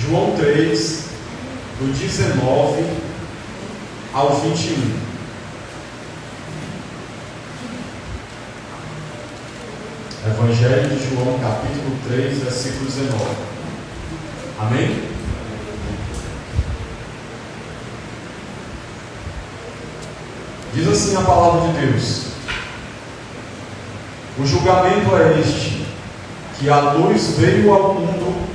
João 3, do 19 ao 21. Evangelho de João, capítulo 3, versículo 19. Amém? Diz assim a palavra de Deus: o julgamento é este, que a luz veio ao mundo,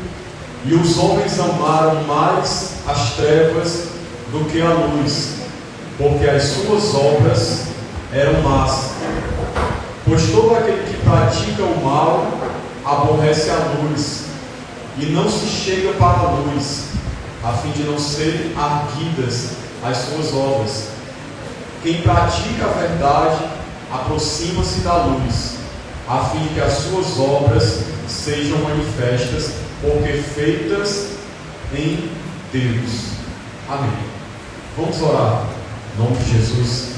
e os homens amaram mais as trevas do que a luz, porque as suas obras eram más. Pois todo aquele que pratica o mal aborrece a luz, e não se chega para a luz, a fim de não serem arguidas as suas obras. Quem pratica a verdade aproxima-se da luz, a fim que as suas obras sejam manifestas, porque feitas em Deus. Amém. Vamos orar em nome de Jesus,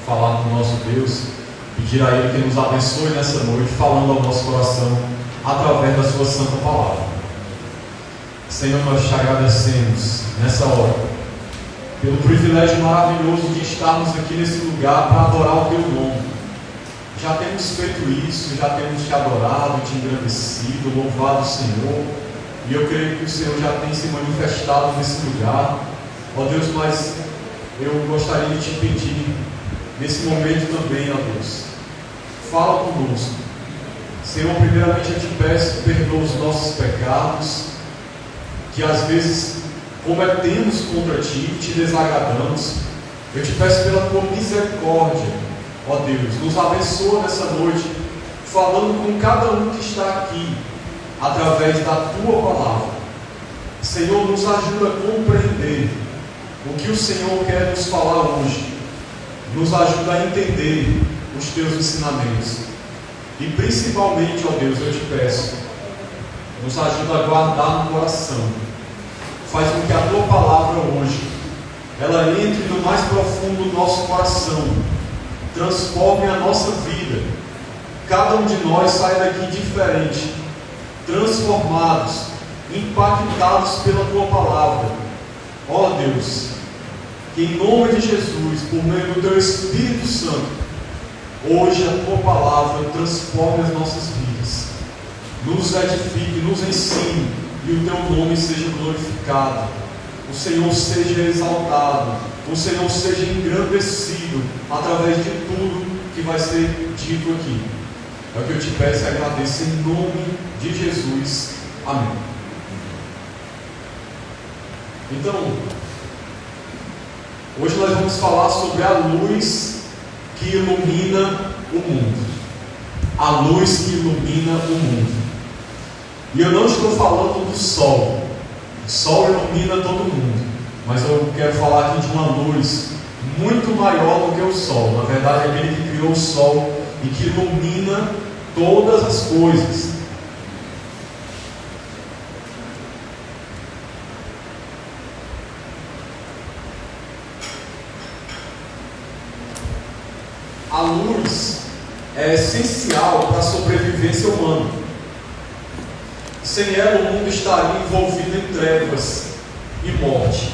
falar com o nosso Deus, pedir a Ele que nos abençoe nessa noite, falando ao nosso coração através da sua santa palavra. Senhor, nós te agradecemos nessa hora pelo privilégio maravilhoso de estarmos aqui nesse lugar para adorar o Teu nome. Já temos feito isso, já temos te adorado, te engrandecido, louvado o Senhor, e eu creio que o Senhor já tem se manifestado nesse lugar. Ó Deus, mas eu gostaria de te pedir nesse momento também, ó Deus, fala conosco. Senhor, primeiramente eu te peço, perdoa os nossos pecados, que às vezes cometemos contra ti, te desagradamos. Eu te peço pela tua misericórdia, ó Deus, nos abençoa nessa noite, falando com cada um que está aqui, através da tua palavra. Senhor, nos ajuda a compreender o que o Senhor quer nos falar hoje, nos ajuda a entender os teus ensinamentos, e principalmente, ó Deus, eu te peço, nos ajuda a guardar no coração. Faz com que a tua palavra hoje, ela entre no mais profundo do nosso coração, transforme a nossa vida. Cada um de nós sai daqui diferente, transformados, impactados pela tua palavra. Ó Deus, que em nome de Jesus, por meio do teu Espírito Santo, hoje a tua palavra transforme as nossas vidas, nos edifique, nos ensine, e o teu nome seja glorificado, o Senhor seja exaltado, o Senhor seja engrandecido através de tudo que vai ser dito aqui. É o que eu te peço e agradeço em nome de Jesus. Amém. Então, hoje nós vamos falar sobre a luz que ilumina o mundo. A luz que ilumina o mundo. E eu não estou falando do sol. O sol ilumina todo mundo, mas eu quero falar aqui de uma luz muito maior do que o sol. Na verdade, é aquele que criou o sol e que ilumina todas as coisas. A luz é essencial para a sobrevivência humana. Sem ela, o mundo estaria envolvido em trevas e morte.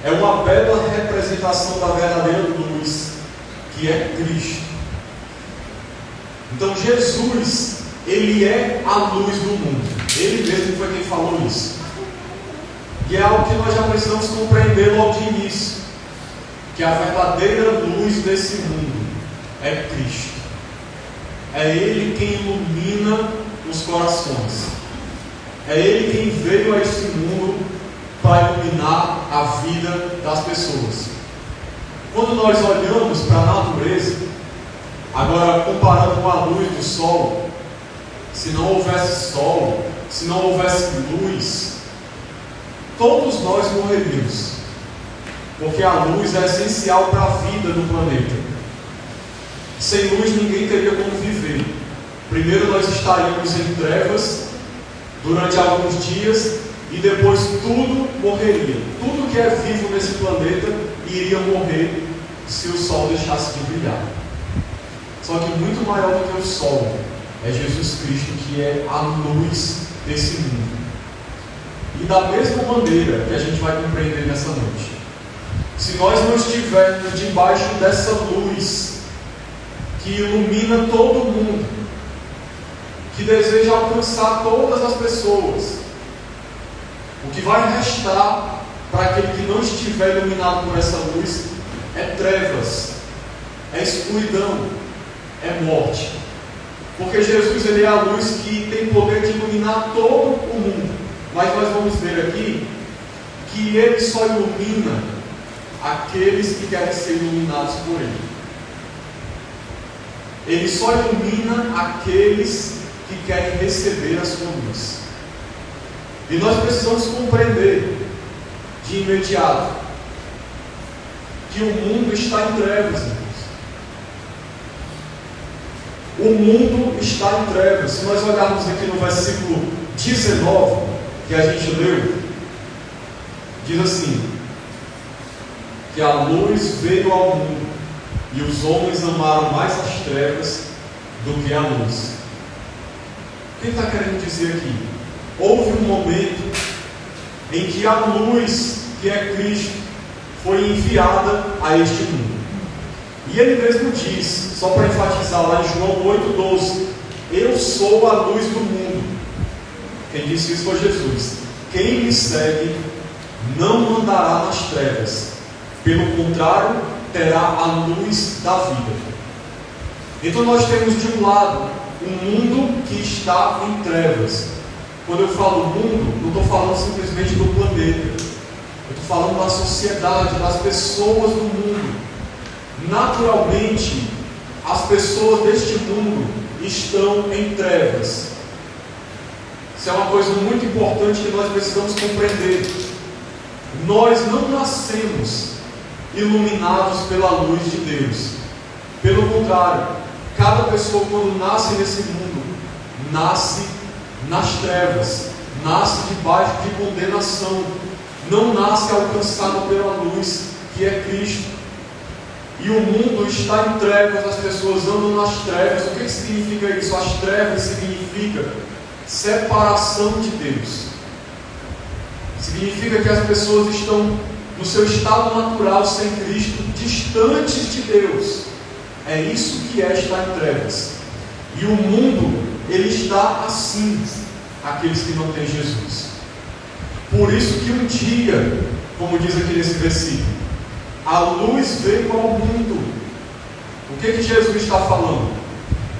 É uma bela representação da verdadeira luz, que é Cristo. Então, Jesus, Ele é a luz do mundo. Ele mesmo foi quem falou isso. E é algo que nós já precisamos compreender logo de início, que a verdadeira luz desse mundo é Cristo. É Ele quem ilumina os corações. É Ele quem veio a esse mundo para iluminar a vida das pessoas. Quando nós olhamos para a natureza, agora comparando com a luz do sol, se não houvesse sol, se não houvesse luz, todos nós morreríamos, porque a luz é essencial para a vida do planeta. Sem luz ninguém teria como viver. Primeiro nós estaríamos em trevas durante alguns dias, e depois tudo morreria. Tudo que é vivo nesse planeta iria morrer se o sol deixasse de brilhar. Só que muito maior do que o sol é Jesus Cristo, que é a luz desse mundo. E da mesma maneira que a gente vai compreender nessa noite, se nós não estivermos debaixo dessa luz que ilumina todo mundo, que deseja alcançar todas as pessoas, o que vai restar para aquele que não estiver iluminado por essa luz é trevas, é escuridão, é morte. Porque Jesus, ele é a luz que tem poder de iluminar todo o mundo. Mas nós vamos ver aqui que ele só ilumina aqueles que querem ser iluminados por ele. Ele só ilumina aqueles que querem receber a sua luz. E nós precisamos compreender de imediato que o mundo está em trevas, irmãos. O mundo está em trevas. Se nós olharmos aqui no versículo 19 que a gente leu, diz assim: que a luz veio ao mundo e os homens amaram mais as trevas do que a luz. O que ele está querendo dizer aqui? Houve um momento em que a luz, que é Cristo, foi enviada a este mundo. E ele mesmo diz, só para enfatizar lá em João 8,12: eu sou a luz do mundo. Quem disse isso foi Jesus. Quem me segue não andará nas trevas, pelo contrário, terá a luz da vida. Então nós temos de um lado um mundo que está em trevas. Quando eu falo mundo, não estou falando simplesmente do planeta, eu estou falando da sociedade, das pessoas do mundo. Naturalmente, as pessoas deste mundo estão em trevas. Isso é uma coisa muito importante que nós precisamos compreender. Nós não nascemos iluminados pela luz de Deus. Pelo contrário, cada pessoa, quando nasce nesse mundo, nasce nas trevas, nasce debaixo de condenação, não nasce alcançado pela luz que é Cristo. E o mundo está em trevas, as pessoas andam nas trevas. O que significa isso? As trevas significa separação de Deus. Significa que as pessoas estão no seu estado natural sem Cristo, distantes de Deus. É isso que é estar em trevas. E o mundo, ele está assim, aqueles que não têm Jesus. Por isso que um dia, como diz aqui nesse versículo, a luz veio ao mundo. O que Jesus está falando?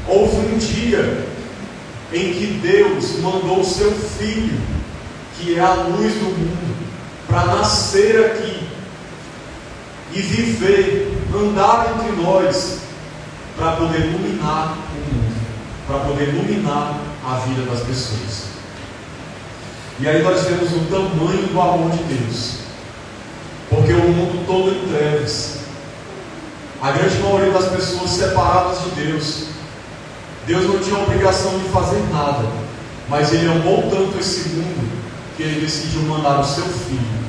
Houve um dia em que Deus mandou o seu Filho, que é a luz do mundo, para nascer aqui e viver, andar entre nós, para poder iluminar o mundo, para poder iluminar a vida das pessoas. E aí nós vemos o tamanho do amor de Deus, porque o mundo todo em trevas, a grande maioria das pessoas separadas de Deus. Deus não tinha a obrigação de fazer nada, mas Ele amou tanto esse mundo que Ele decidiu mandar o seu Filho.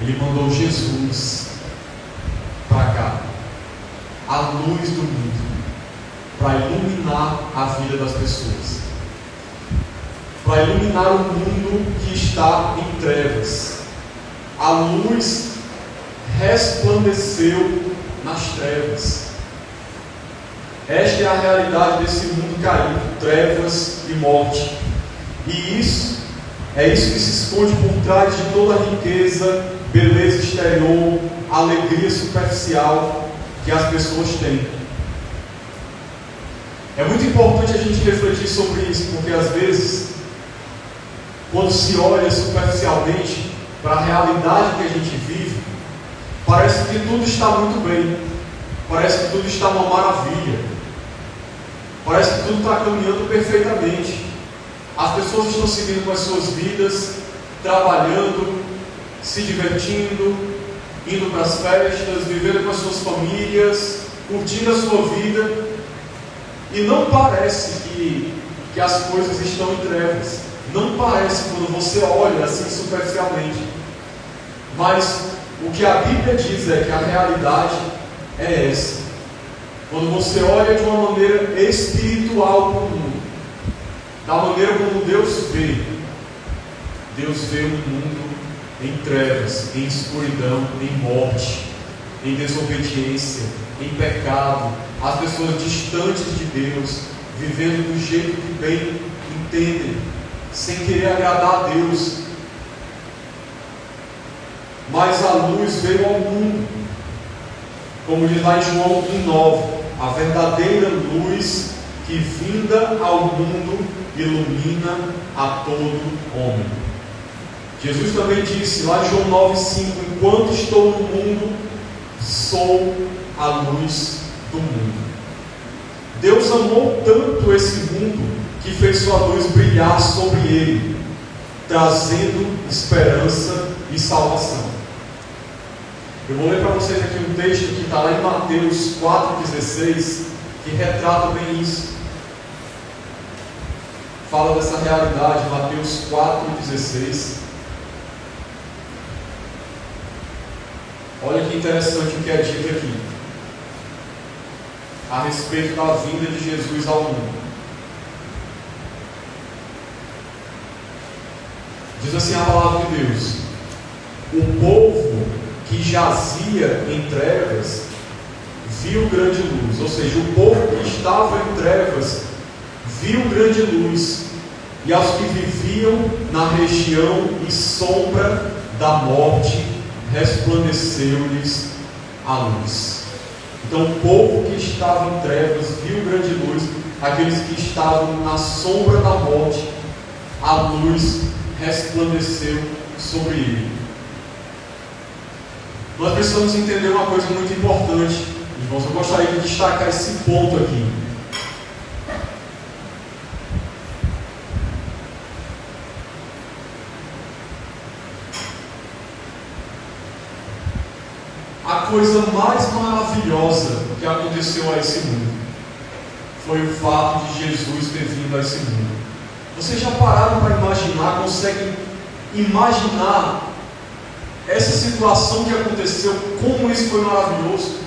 Ele mandou Jesus para cá, a luz do mundo, para iluminar a vida das pessoas, para iluminar o mundo que está em trevas. A luz resplandeceu nas trevas. Esta é a realidade desse mundo caído, trevas e morte. E isso é isso que se esconde por trás de toda a riqueza, beleza exterior, alegria superficial que as pessoas têm. É muito importante a gente refletir sobre isso, porque às vezes, quando se olha superficialmente para a realidade que a gente vive, parece que tudo está muito bem, parece que tudo está uma maravilha, parece que tudo está caminhando perfeitamente. As pessoas estão seguindo com as suas vidas, trabalhando, se divertindo, indo para as festas, vivendo com as suas famílias, curtindo a sua vida, e não parece que as coisas estão em trevas. Não parece quando você olha assim superficialmente. Mas o que a Bíblia diz é que a realidade é essa. Quando você olha de uma maneira espiritual para o mundo, da maneira como Deus vê, Deus vê um mundo em trevas, em escuridão, em morte, em desobediência, em pecado, as pessoas distantes de Deus, vivendo do jeito que bem entendem, sem querer agradar a Deus. Mas a luz veio ao mundo, como diz lá em João 1,9, a verdadeira luz que vinda ao mundo ilumina a todo homem. Jesus também disse lá em João 9,5: enquanto estou no mundo, sou a luz do mundo. Deus amou tanto esse mundo que fez sua luz brilhar sobre ele, trazendo esperança e salvação. Eu vou ler para vocês aqui um texto que está lá em Mateus 4,16, que retrata bem isso. Fala dessa realidade, Mateus 4,16. Olha que interessante o que é dito aqui a respeito da vinda de Jesus ao mundo. Diz assim a palavra de Deus: o povo que jazia em trevas viu grande luz. Ou seja, o povo que estava em trevas viu grande luz, e aos que viviam na região e sombra da morte resplandeceu-lhes a luz. Então o povo que estava em trevas viu grande luz, aqueles que estavam na sombra da morte, a luz resplandeceu sobre ele. Nós precisamos entender uma coisa muito importante, irmãos. Eu gostaria de destacar esse ponto aqui. A coisa mais maravilhosa que aconteceu a esse mundo foi o fato de Jesus ter vindo a esse mundo. Vocês já pararam para imaginar, conseguem imaginar essa situação que aconteceu, como isso foi maravilhoso?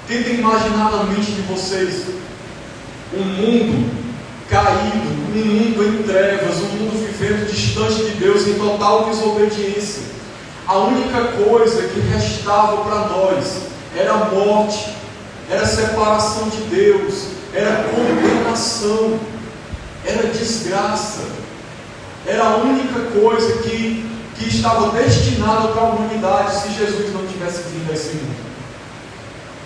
Tentem imaginar na mente de vocês um mundo caído, um mundo em trevas, um mundo vivendo distante de Deus, em total desobediência. A única coisa que restava para nós era a morte, era a separação de Deus, era condenação, era desgraça. Era a única coisa que estava destinada para a humanidade se Jesus não tivesse vindo a esse mundo.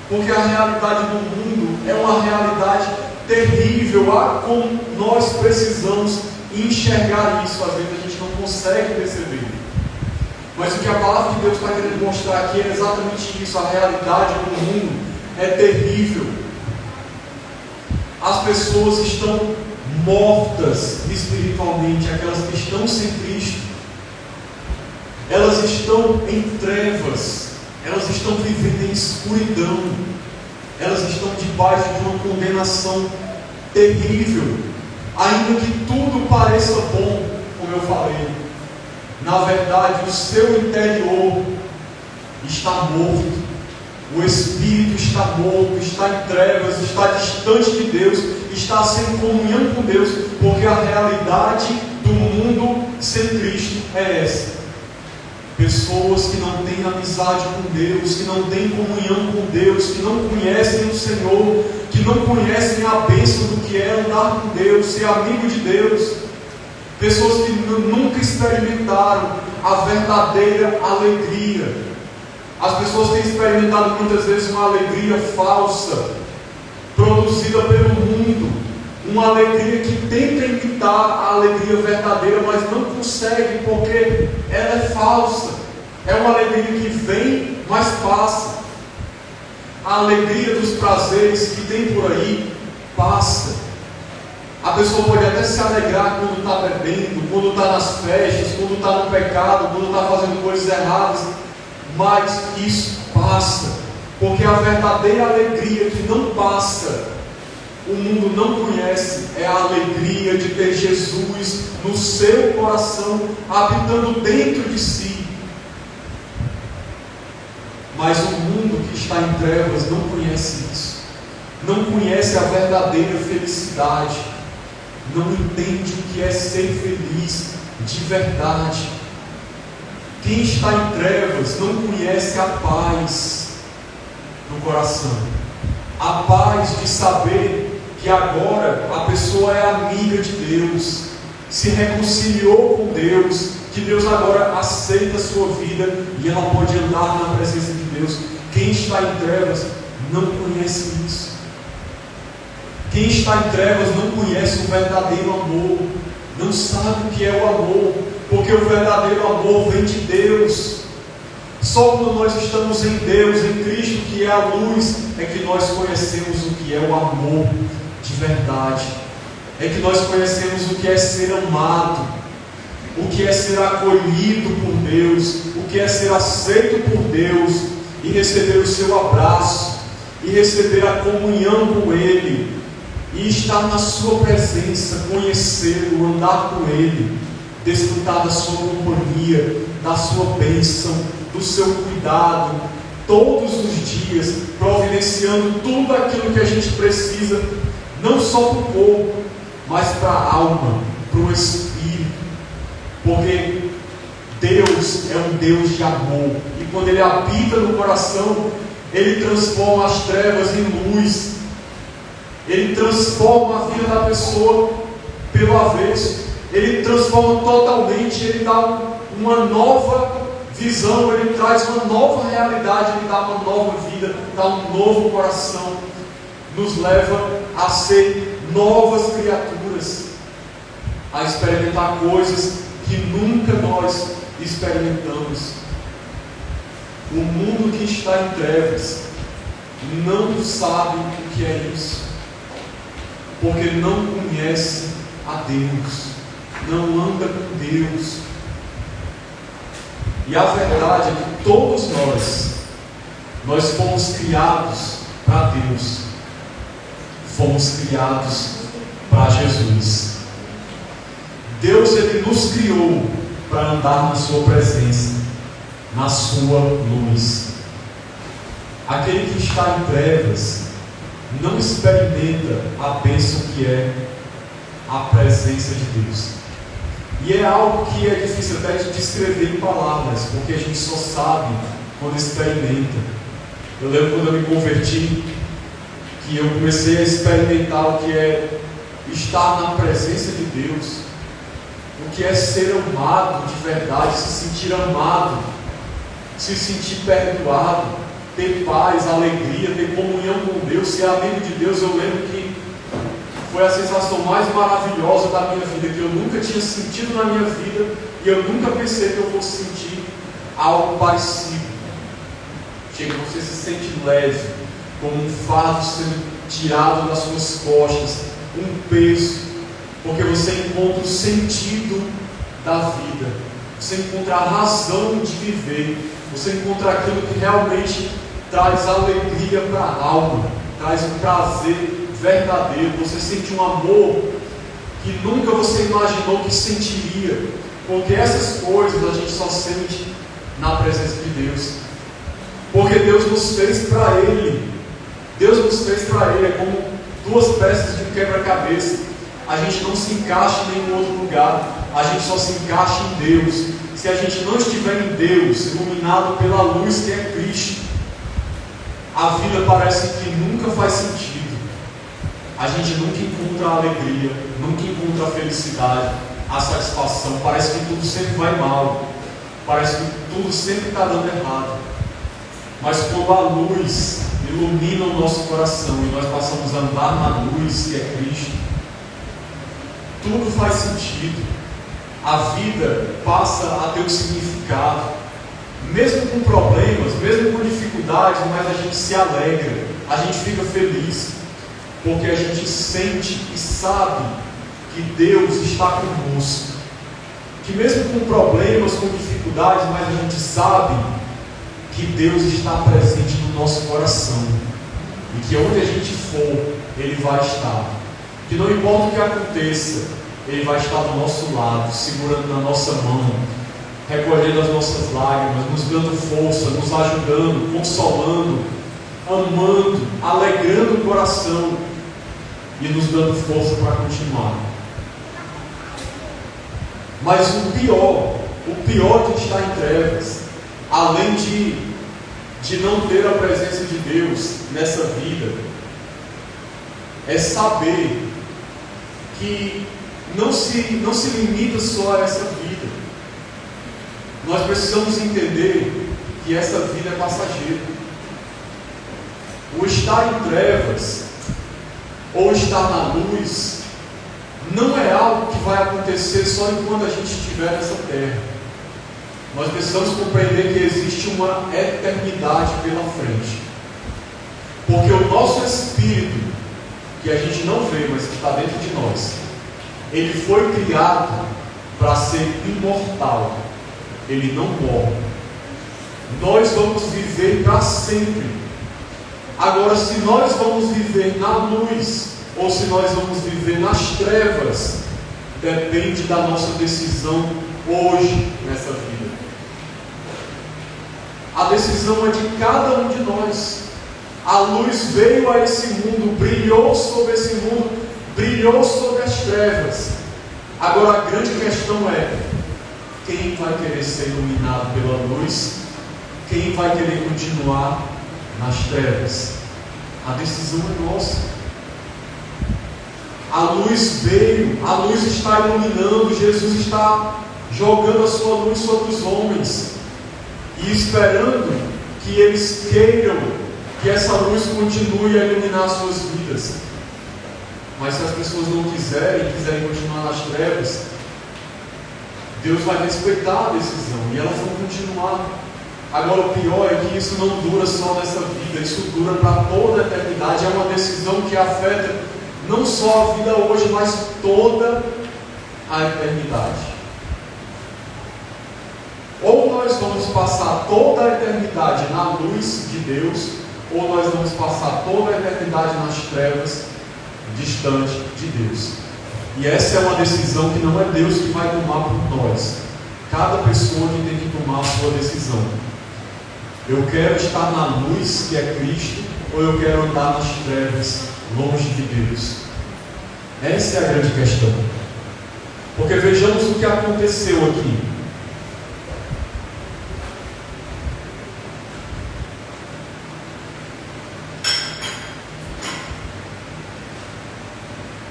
Porque a realidade do mundo é uma realidade terrível, como nós precisamos enxergar isso. Às vezes a gente não consegue perceber. Mas o que a palavra de Deus está querendo mostrar aqui é exatamente isso. A realidade do mundo é terrível. As pessoas estão mortas espiritualmente, aquelas que estão sem Cristo. Elas estão em trevas, elas estão vivendo em escuridão, elas estão debaixo de uma condenação terrível. Ainda que tudo pareça bom, como eu falei, na verdade o seu interior está morto, o espírito está morto, está em trevas, está distante de Deus, está sem comunhão com Deus, porque a realidade do mundo sem Cristo é essa. Pessoas que não têm amizade com Deus, que não têm comunhão com Deus, que não conhecem o Senhor, que não conhecem a bênção do que é andar com Deus, ser amigo de Deus. Pessoas que nunca experimentaram a verdadeira alegria. As pessoas têm experimentado muitas vezes uma alegria falsa, produzida pelo mundo. Uma alegria que tenta imitar a alegria verdadeira, mas não consegue, porque ela é falsa. É uma alegria que vem, mas passa. A alegria dos prazeres que tem por aí, passa. A pessoa pode até se alegrar quando está bebendo, quando está nas festas, quando está no pecado, quando está fazendo coisas erradas, mas isso passa. Porque a verdadeira alegria que não passa, o mundo não conhece, é a alegria de ter Jesus no seu coração, habitando dentro de si. Mas o mundo que está em trevas não conhece isso, não conhece a verdadeira felicidade, não entende o que é ser feliz, de verdade. Quem está em trevas não conhece a paz no coração. A paz de saber que agora a pessoa é amiga de Deus, se reconciliou com Deus, que Deus agora aceita a sua vida e ela pode andar na presença de Deus. Quem está em trevas não conhece isso. Quem está em trevas não conhece o verdadeiro amor, não sabe o que é o amor, porque o verdadeiro amor vem de Deus. Só quando nós estamos em Deus, em Cristo, que é a luz, é que nós conhecemos o que é o amor de verdade. É que nós conhecemos o que é ser amado, o que é ser acolhido por Deus, o que é ser aceito por Deus e receber o seu abraço e receber a comunhão com Ele e estar na sua presença, conhecê-lo, andar com Ele, desfrutar da sua companhia, da sua bênção, do seu cuidado, todos os dias, providenciando tudo aquilo que a gente precisa, não só para o corpo, mas para a alma, para o espírito, porque Deus é um Deus de amor, e quando Ele habita no coração, Ele transforma as trevas em luz, Ele transforma a vida da pessoa pelo avesso, Ele transforma totalmente, Ele dá uma nova visão, Ele traz uma nova realidade, Ele dá uma nova vida, dá um novo coração, nos leva a ser novas criaturas, a experimentar coisas que nunca nós experimentamos. O mundo que está em trevas não sabe o que é isso, porque não conhece a Deus, não anda com Deus. E a verdade é que todos nós fomos criados para Deus, fomos criados para Jesus. Deus, Ele nos criou para andar na sua presença, na sua luz. Aquele que está em trevas não experimenta a bênção que é a presença de Deus. E é algo que é difícil até de descrever em palavras, porque a gente só sabe quando experimenta. Eu lembro quando eu me converti, que eu comecei a experimentar o que é estar na presença de Deus, o que é ser amado de verdade, se sentir amado, se sentir perdoado, ter paz, alegria, ter comunhão com Deus, ser amigo de Deus. Eu lembro que foi a sensação mais maravilhosa da minha vida, que eu nunca tinha sentido na minha vida, e eu nunca pensei que eu fosse sentir algo parecido. Chega, você se sente leve, como um fardo sendo tirado das suas costas, um peso, porque você encontra o sentido da vida, você encontra a razão de viver, você encontra aquilo que realmente traz alegria para a alma, traz um prazer verdadeiro, você sente um amor que nunca você imaginou que sentiria, porque essas coisas a gente só sente na presença de Deus, porque Deus nos fez para Ele. Deus nos fez para Ele, é como duas peças de um quebra-cabeça. A gente não se encaixa em nenhum outro lugar, a gente só se encaixa em Deus. Se a gente não estiver em Deus, iluminado pela luz que é Cristo, a vida parece que nunca faz sentido. A gente nunca encontra a alegria, nunca encontra a felicidade, a satisfação. Parece que tudo sempre vai mal, parece que tudo sempre está dando errado. Mas quando a luz ilumina o nosso coração e nós passamos a andar na luz que é Cristo, tudo faz sentido. A vida passa a ter um significado, mesmo com problemas, mesmo com dificuldades, mas a gente se alegra, a gente fica feliz, porque a gente sente e sabe que Deus está conosco, que mesmo com problemas, com dificuldades, mas a gente sabe que Deus está presente no nosso coração, e que onde a gente for, Ele vai estar, que não importa o que aconteça, Ele vai estar do nosso lado, segurando na nossa mão, recolhendo as nossas lágrimas, nos dando força, nos ajudando, consolando, amando, alegrando o coração e nos dando força para continuar. Mas o pior de estar em trevas, além de não ter a presença de Deus nessa vida, é saber que não se limita só a essa vida. Nós precisamos entender que essa vida é passageira. O estar em trevas ou estar na luz não é algo que vai acontecer só enquanto a gente estiver nessa terra. Nós precisamos compreender que existe uma eternidade pela frente. Porque o nosso espírito, que a gente não vê, mas que está dentro de nós, ele foi criado para ser imortal. Ele não morre. Nós vamos viver para sempre. Agora, se nós vamos viver na luz ou se nós vamos viver nas trevas, depende da nossa decisão hoje nessa vida. A decisão é de cada um de nós. A luz veio a esse mundo, brilhou sobre esse mundo, brilhou sobre as trevas. Agora a grande questão é: quem vai querer ser iluminado pela luz? Quem vai querer continuar nas trevas? A decisão é nossa. A luz veio, a luz está iluminando, Jesus está jogando a sua luz sobre os homens e esperando que eles queiram que essa luz continue a iluminar suas vidas. Mas se as pessoas não quiserem continuar nas trevas, Deus vai respeitar a decisão e elas vão continuar. Agora o pior é que isso não dura só nessa vida, isso dura para toda a eternidade. É uma decisão que afeta não só a vida hoje, mas toda a eternidade. Ou nós vamos passar toda a eternidade na luz de Deus, ou nós vamos passar toda a eternidade nas trevas, distante de Deus. E essa é uma decisão que não é Deus que vai tomar por nós. Cada pessoa que tem que tomar a sua decisão. Eu quero estar na luz, que é Cristo, ou eu quero andar nas trevas, longe de Deus? Essa é a grande questão. Porque vejamos o que aconteceu aqui.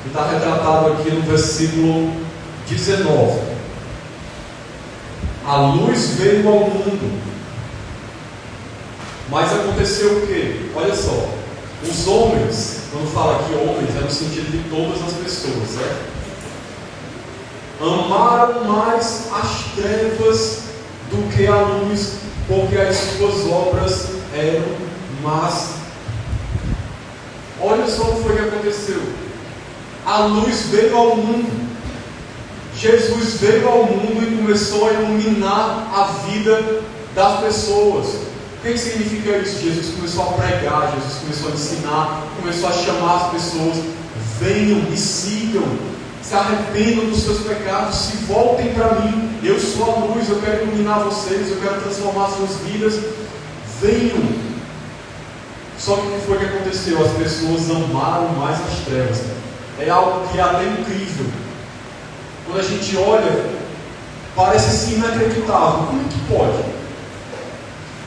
Está retratado aqui no versículo 19. A luz veio ao mundo, mas aconteceu o quê? Olha só, os homens, quando fala aqui homens, é no sentido de todas as pessoas, certo? Amaram mais as trevas do que a luz, porque as suas obras eram más. Olha só o que foi que aconteceu. A luz veio ao mundo. Jesus veio ao mundo e começou a iluminar a vida das pessoas. O que significa isso? Jesus começou a pregar, Jesus começou a ensinar, começou a chamar as pessoas: venham, me sigam, se arrependam dos seus pecados, se voltem para mim. Eu sou a luz, eu quero iluminar vocês, eu quero transformar suas vidas. Venham. Só que o que foi que aconteceu? As pessoas amaram mais as trevas. É algo que é até incrível. Quando a gente olha, parece assim inacreditável. Como é que pode?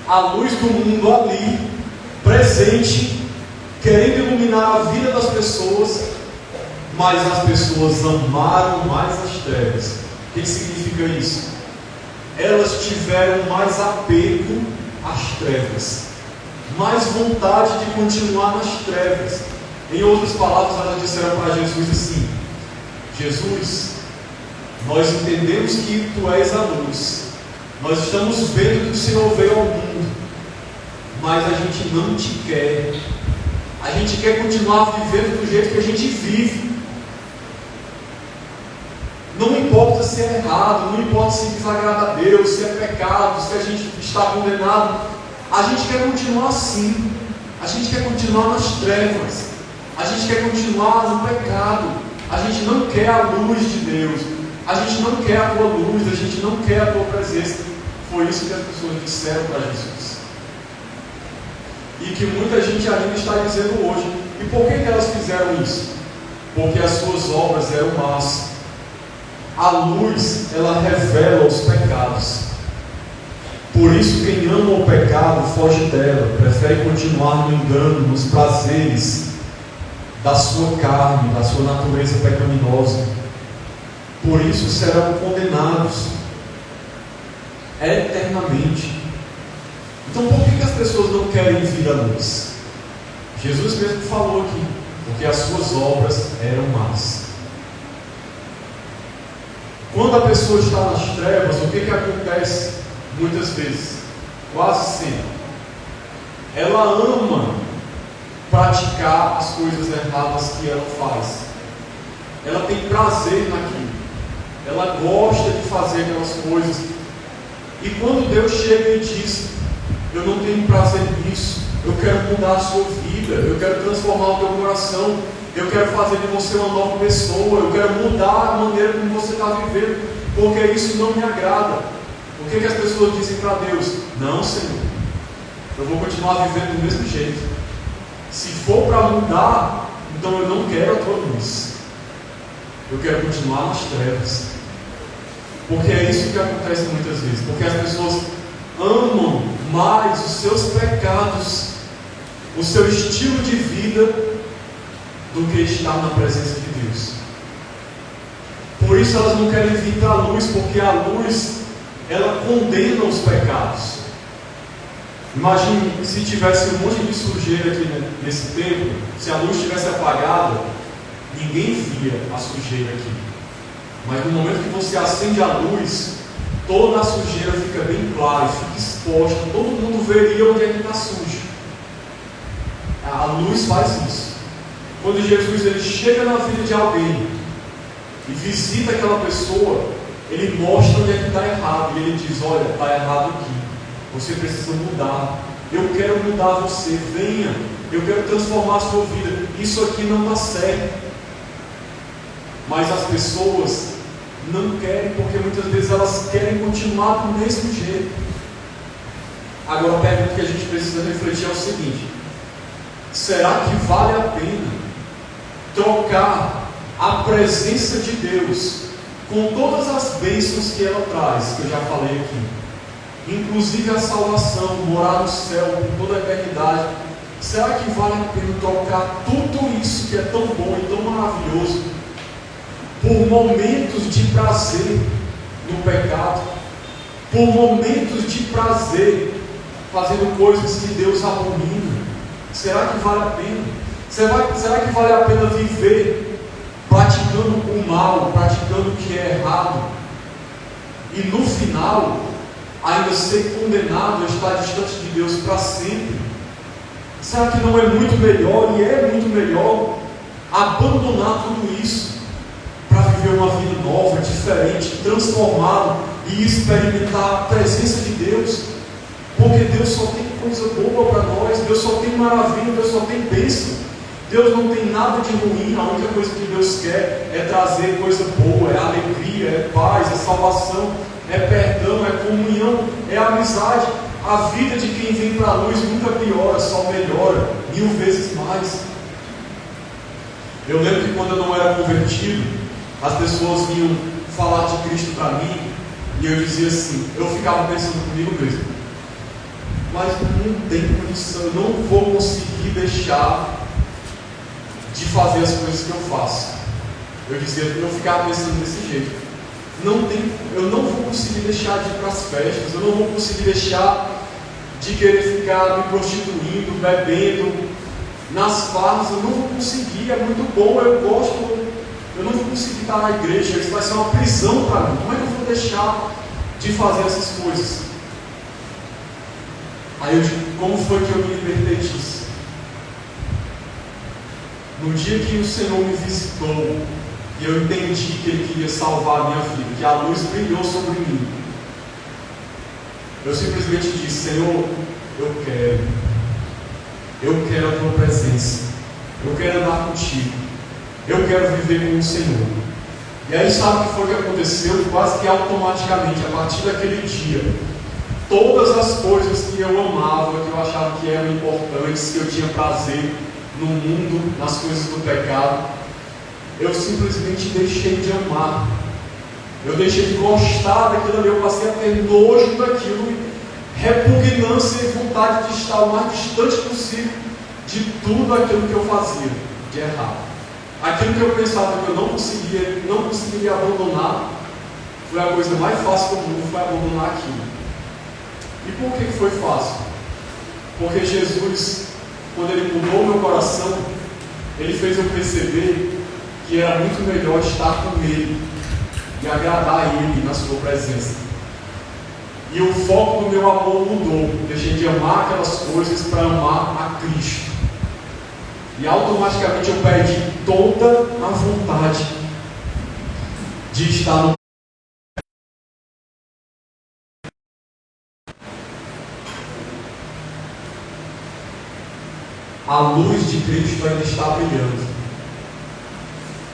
A luz do mundo ali, presente, querendo iluminar a vida das pessoas, mas as pessoas amaram mais as trevas. O que significa isso? Elas tiveram mais apego às trevas, mais vontade de continuar nas trevas. Em outras palavras, elas disseram para Jesus assim: Jesus, nós entendemos que Tu és a luz, nós estamos vendo que o Senhor veio ao mundo, mas a gente não Te quer. A gente quer continuar vivendo do jeito que a gente vive. Não importa se é errado, não importa se desagrada a Deus, se é pecado, se a gente está condenado. A gente quer continuar assim. A gente quer continuar nas trevas. A gente quer continuar no pecado. A gente não quer a luz de Deus. A gente não quer a Tua luz. A gente não quer a Tua presença. Foi isso que as pessoas disseram para Jesus. E que muita gente ainda está dizendo hoje. E por que elas fizeram isso? Porque as suas obras eram más. A luz, ela revela os pecados. Por isso, quem ama o pecado foge dela, prefere continuar no engano, nos prazeres da sua carne, da sua natureza pecaminosa. Por isso serão condenados eternamente. Então, por que as pessoas não querem vir à luz? Jesus mesmo falou aqui, porque as suas obras eram más. Quando a pessoa está nas trevas, o que acontece muitas vezes? Quase sempre. Ela ama praticar as coisas erradas que ela faz. Ela tem prazer naquilo. Ela gosta de fazer aquelas coisas. E quando Deus chega e diz: eu não tenho prazer nisso, eu quero mudar a sua vida, eu quero transformar o teu coração, eu quero fazer de você uma nova pessoa, eu quero mudar a maneira como você está vivendo, porque isso não me agrada. O que as pessoas dizem para Deus? Não, Senhor, eu vou continuar vivendo do mesmo jeito. Se for para mudar, então eu não quero a tua luz, eu quero continuar nas trevas. Porque é isso que acontece muitas vezes, porque as pessoas amam mais os seus pecados, o seu estilo de vida, do que estar na presença de Deus. Por isso elas não querem vir para a luz, porque a luz, ela condena os pecados. Imagine se tivesse um monte de sujeira aqui nesse templo, se a luz estivesse apagada, ninguém via a sujeira aqui. Mas no momento que você acende a luz, toda a sujeira fica bem clara, fica exposta, todo mundo veria onde é que está sujo. A luz faz isso. Quando Jesus ele chega na vida de alguém e visita aquela pessoa, ele mostra onde é que está errado, e ele diz: olha, está errado aqui, você precisa mudar, eu quero mudar você, venha, eu quero transformar a sua vida, isso aqui não está certo. Mas as pessoas não querem, porque muitas vezes elas querem continuar do mesmo jeito. Agora a pergunta que a gente precisa refletir é o seguinte: será que vale a pena trocar a presença de Deus com todas as bênçãos que ela traz, que eu já falei aqui, inclusive a salvação, morar no céu por toda a eternidade? Será que vale a pena trocar tudo isso que é tão bom e tão maravilhoso por momentos de prazer no pecado, por momentos de prazer fazendo coisas que Deus abomina? Será que vale a pena? Será que vale a pena viver praticando o mal, praticando o que é errado, e no final ainda ser condenado a estar distante de Deus para sempre? Será que não é muito melhor, e é muito melhor, abandonar tudo isso para viver uma vida nova, diferente, transformada, e experimentar a presença de Deus? Porque Deus só tem coisa boa para nós, Deus só tem maravilha, Deus só tem bênção. Deus não tem nada de ruim. A única coisa que Deus quer é trazer coisa boa, é alegria, é paz, é salvação, é perdão, é comunhão, é amizade. A vida de quem vem para a luz nunca piora, só melhora 1000 vezes mais. Eu lembro que quando eu não era convertido, as pessoas vinham falar de Cristo para mim, e eu dizia assim, eu ficava pensando comigo mesmo: mas não tem condição, eu não vou conseguir deixar de fazer as coisas que eu faço. Eu ficava pensando desse jeito: eu não vou conseguir deixar de ir para as festas, eu não vou conseguir deixar de querer ficar me prostituindo, bebendo, nas farras, eu não vou conseguir, é muito bom, eu gosto, eu não vou conseguir estar na igreja, isso vai ser uma prisão para mim, como é que eu vou deixar de fazer essas coisas? Aí eu digo: como foi que eu me libertei disso? No dia que o Senhor me visitou e eu entendi que Ele queria salvar a minha vida, que a luz brilhou sobre mim, eu simplesmente disse: Senhor, eu quero a Tua presença, eu quero andar contigo, eu quero viver com o Senhor. E aí sabe o que foi que aconteceu? Quase que automaticamente, a partir daquele dia, todas as coisas que eu amava, que eu achava que eram importantes, que eu tinha prazer no mundo, nas coisas do pecado, eu simplesmente deixei de amar. Eu deixei de gostar daquilo ali, eu passei a ter nojo daquilo, repugnância e vontade de estar o mais distante possível de tudo aquilo que eu fazia de errado. Aquilo que eu pensava que eu não conseguiria abandonar, foi a coisa mais fácil do mundo, foi abandonar aquilo. E por que foi fácil? Porque Jesus, quando Ele mudou meu coração, Ele fez eu perceber que era muito melhor estar com Ele e agradar a Ele na sua presença. E o foco do meu amor mudou. Deixei de amar aquelas coisas para amar a Cristo. E automaticamente eu perdi toda a vontade de estar no A luz de Cristo ainda está brilhando.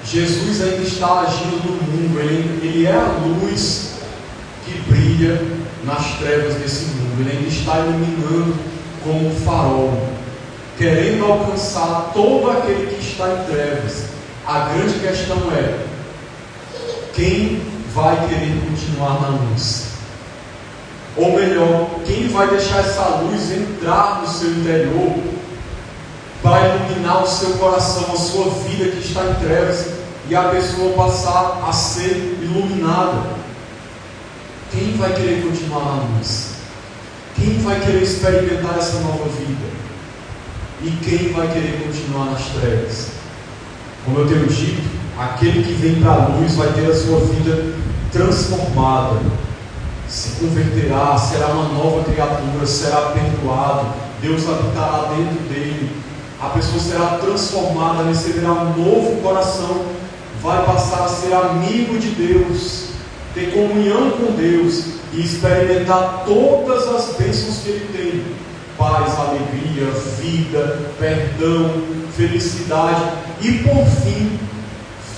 Jesus ainda está agindo no mundo. Ele é a luz que brilha nas trevas desse mundo. Ele ainda está iluminando como um farol, querendo alcançar todo aquele que está em trevas. A grande questão é: quem vai querer continuar na luz? Ou melhor, quem vai deixar essa luz entrar no seu interior para iluminar o seu coração, a sua vida que está em trevas, e a pessoa passar a ser iluminada? Quem vai querer continuar na luz? Quem vai querer experimentar essa nova vida? E quem vai querer continuar nas trevas? Como eu tenho dito, aquele que vem para a luz vai ter a sua vida transformada, se converterá, será uma nova criatura, será perdoado, Deus habitará dentro dele. A pessoa será transformada, receberá um novo coração, vai passar a ser amigo de Deus, ter comunhão com Deus e experimentar todas as bênçãos que Ele tem: paz, alegria, vida, perdão, felicidade e, por fim,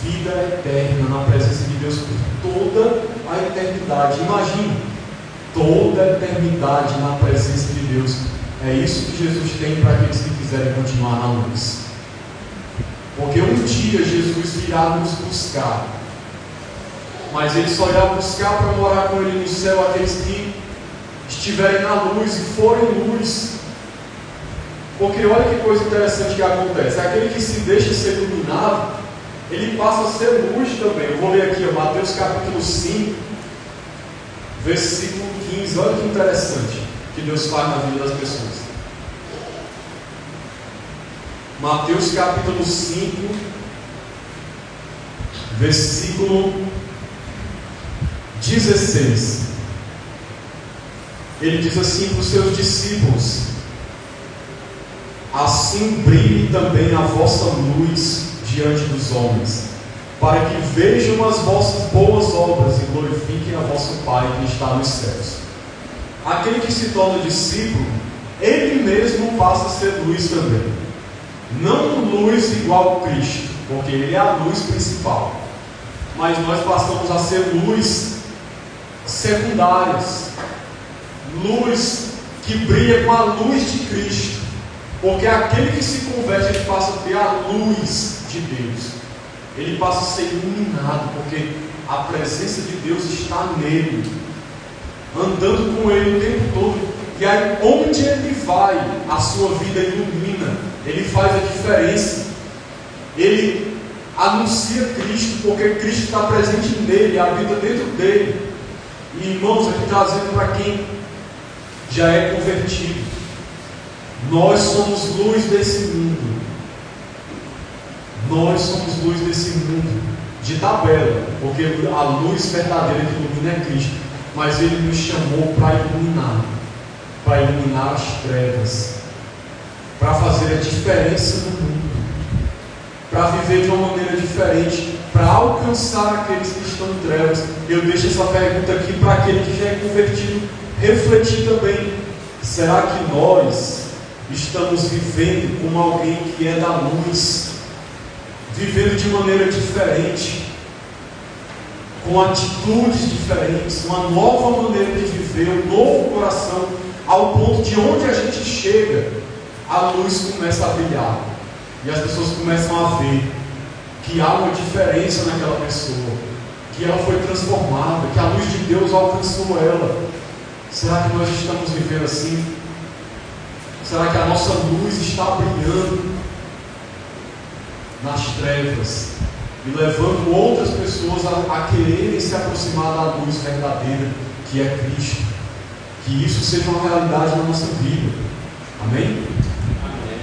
vida eterna na presença de Deus por toda a eternidade. Imagine, toda a eternidade na presença de Deus. É isso que Jesus tem para aqueles que quiserem continuar na luz. Porque um dia Jesus virá nos buscar, mas Ele só irá buscar para morar com Ele no céu aqueles que estiverem na luz e forem luz. Porque olha que coisa interessante que acontece: aquele que se deixa ser iluminado, ele passa a ser luz também. Eu vou ler aqui, Mateus capítulo 5, versículo 15. Olha que interessante que Deus faz na vida das pessoas. Mateus capítulo 5, versículo 16. Ele diz assim para os seus discípulos: assim brilhe também a vossa luz diante dos homens, para que vejam as vossas boas obras e glorifiquem a vosso Pai que está nos céus. Aquele que se torna discípulo, ele mesmo passa a ser luz também. Não luz igual a Cristo, porque Ele é a luz principal, mas nós passamos a ser luz secundárias, luz que brilha com a luz de Cristo, porque aquele que se converte, ele passa a ter a luz de Deus, ele passa a ser iluminado, porque a presença de Deus está nele, andando com ele o tempo todo. E aí, onde ele vai, a sua vida ilumina, ele faz a diferença, ele anuncia Cristo, porque Cristo está presente nele, habita dentro dele. E irmãos, aqui trazendo para quem já é convertido, nós somos luz desse mundo. Nós somos luz desse mundo, de tabela, porque a luz verdadeira que ilumina é Cristo, mas Ele nos chamou para iluminar as trevas, para fazer a diferença no mundo, para viver de uma maneira diferente, para alcançar aqueles que estão em trevas. Eu deixo essa pergunta aqui para aquele que já é convertido refletir também: será que nós estamos vivendo como alguém que é da luz, vivendo de maneira diferente, com atitudes diferentes, uma nova maneira de viver, um novo coração, ao ponto de onde a gente chega, a luz começa a brilhar, e as pessoas começam a ver que há uma diferença naquela pessoa, que ela foi transformada, que a luz de Deus alcançou ela. Será que nós estamos vivendo assim? Será que a nossa luz está brilhando nas trevas e levando outras pessoas a quererem se aproximar da luz verdadeira, que é Cristo? Que isso seja uma realidade na nossa vida. Amém? Amém.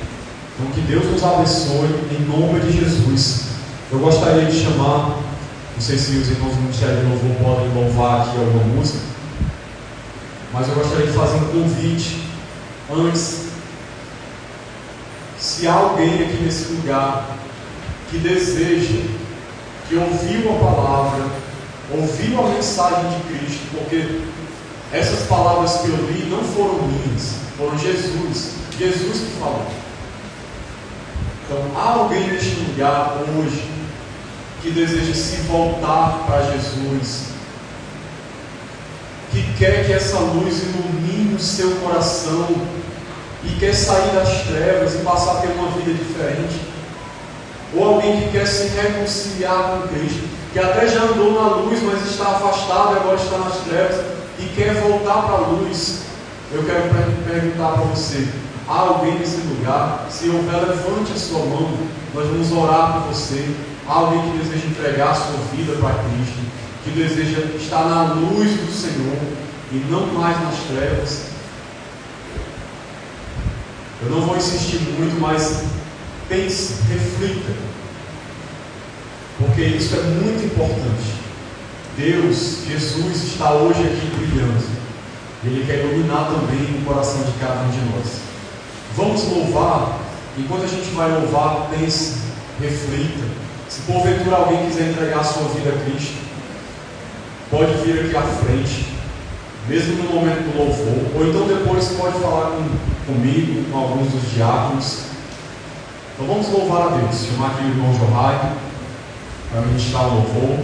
Então que Deus nos abençoe em nome de Jesus. Eu gostaria de chamar, não sei se os irmãos do Ministério de Louvor podem louvar aqui alguma música, mas eu gostaria de fazer um convite antes. Se há alguém aqui nesse lugar que deseja, que ouviu a palavra, ouviu a mensagem de Cristo, porque essas palavras que eu li não foram minhas, foram Jesus que falou. Então há alguém neste lugar hoje que deseja se voltar para Jesus, que quer que essa luz ilumine o seu coração e quer sair das trevas e passar a ter uma vida diferente. Ou alguém que quer se reconciliar com Cristo, que até já andou na luz, mas está afastado e agora está nas trevas e quer voltar para a luz. Eu quero perguntar para você: há alguém nesse lugar? Se houver, levante a sua mão, nós vamos orar por você. Há alguém que deseja entregar a sua vida para Cristo, que deseja estar na luz do Senhor e não mais nas trevas? Eu não vou insistir muito, mas pense, reflita, porque isso é muito importante. Deus, Jesus, está hoje aqui brilhando. Ele quer iluminar também o coração de cada um de nós. Vamos louvar. Enquanto a gente vai louvar, pense, reflita. Se porventura alguém quiser entregar a sua vida a Cristo, pode vir aqui à frente, mesmo no momento do louvor, ou então depois pode falar comigo, com alguns dos diáconos. Então vamos louvar a Deus. Chamar aqui o irmão Jorraio para ministrar o louvor.